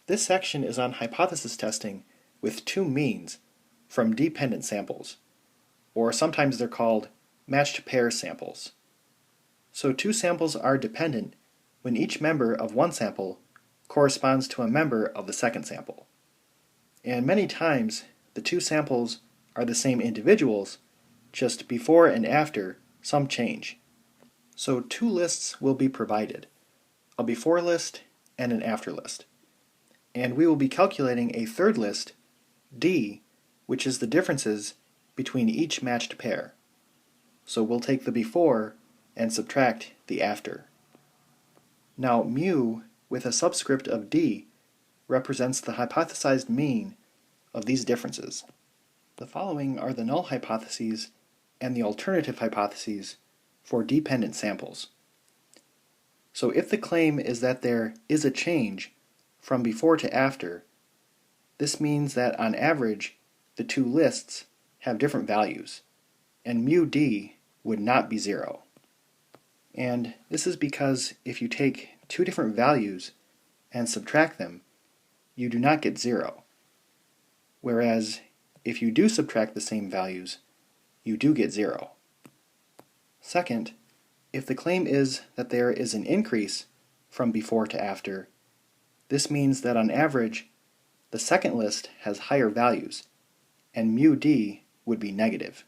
This section is on hypothesis testing with two means from dependent samples, or sometimes they're called matched pair samples. So two samples are dependent when each member of one sample corresponds to a member of the second sample. And many times the two samples are the same individuals, just before and after some change. So two lists will be provided, a before list and an after list. And we will be calculating a third list, D, which is the differences between each matched pair. So we'll take the before and subtract the after. Now mu with a subscript of D represents the hypothesized mean of these differences. The following are the null hypotheses and the alternative hypotheses for dependent samples. So if the claim is that there is a change from before to after, this means that on average the two lists have different values, and mu d would not be 0. And this is because if you take two different values and subtract them, you do not get 0. Whereas if you do subtract the same values, you do get 0. Second, if the claim is that there is an increase from before to after, this means that on average, the second list has higher values, and mu d would be negative.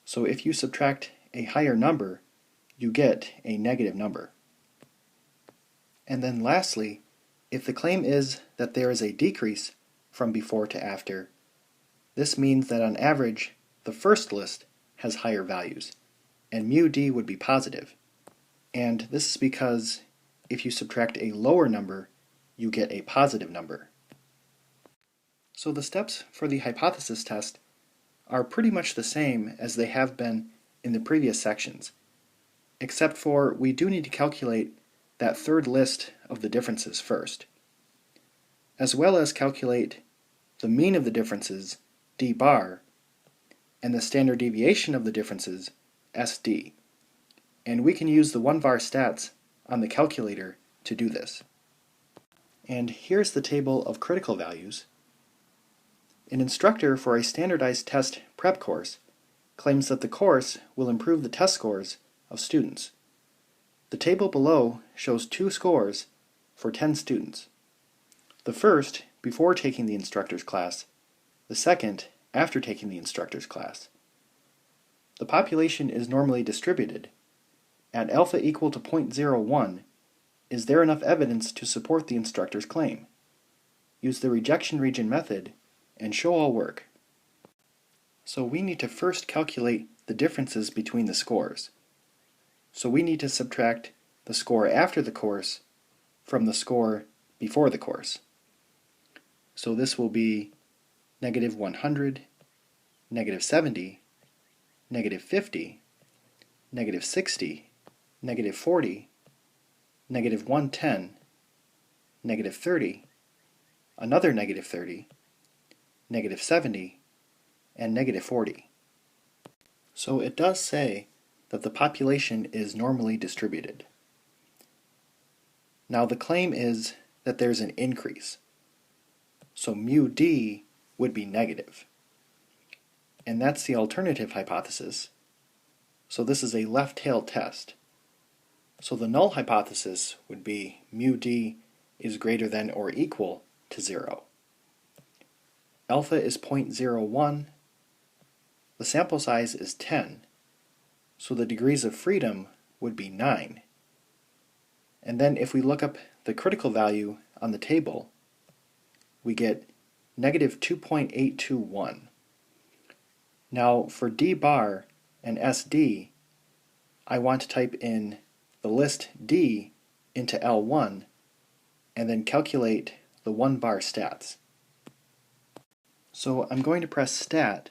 So if you subtract a higher number, you get a negative number. And then lastly, if the claim is that there is a decrease from before to after, this means that on average, the first list has higher values, and mu d would be positive. And this is because if you subtract a lower number, you get a positive number. So the steps for the hypothesis test are pretty much the same as they have been in the previous sections, except for we do need to calculate that third list of the differences first, as well as calculate the mean of the differences, d bar, and the standard deviation of the differences, SD. And we can use the 1-var stats on the calculator to do this. And here's the table of critical values. An instructor for a standardized test prep course claims that the course will improve the test scores of students. The table below shows two scores for 10 students. The first before taking the instructor's class, the second after taking the instructor's class. The population is normally distributed. At alpha equal to 0.01, is there enough evidence to support the instructor's claim? Use the rejection region method and show all work. So we need to first calculate the differences between the scores. So we need to subtract the score after the course from the score before the course. So this will be negative 100, negative 70, negative 50, negative 60, negative 40, negative 110, negative 30, another negative 30, negative 70, and negative 40. So it does say that the population is normally distributed. Now the claim is that there's an increase. So mu d would be negative. And that's the alternative hypothesis. So this is a left-tail test. So the null hypothesis would be mu d is greater than or equal to 0. Alpha is 0.01. The sample size is 10. So the degrees of freedom would be 9. And then if we look up the critical value on the table, we get negative 2.821. Now for d bar and SD, I want to type in the list D into L1 and then calculate the 1-var stats. So I'm going to press Stat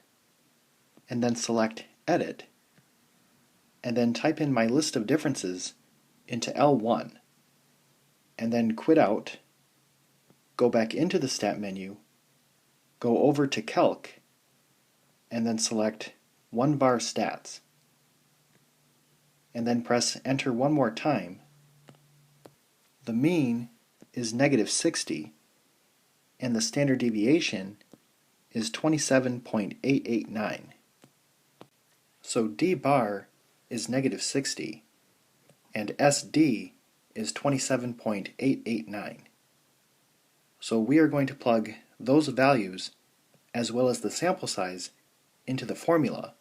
and then select Edit and then type in my list of differences into L1 and then quit out, go back into the Stat menu, go over to Calc, and then select 1-var stats. And then press Enter one more time. the mean is -60 and the standard deviation is 27.889. So d bar is -60 and SD is 27.889. So we are going to plug those values as well as the sample size into the formula,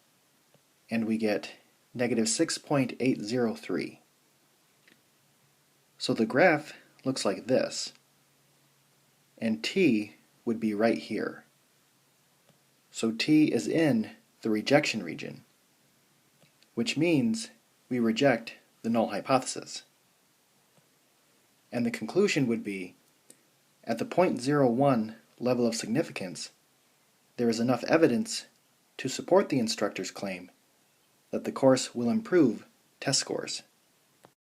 and we get -6.803. So the graph looks like this, and t would be right here. So t is in the rejection region, which means we reject the null hypothesis. And the conclusion would be, at the 0.01 level of significance, there is enough evidence to support the instructor's claim that the course will improve test scores.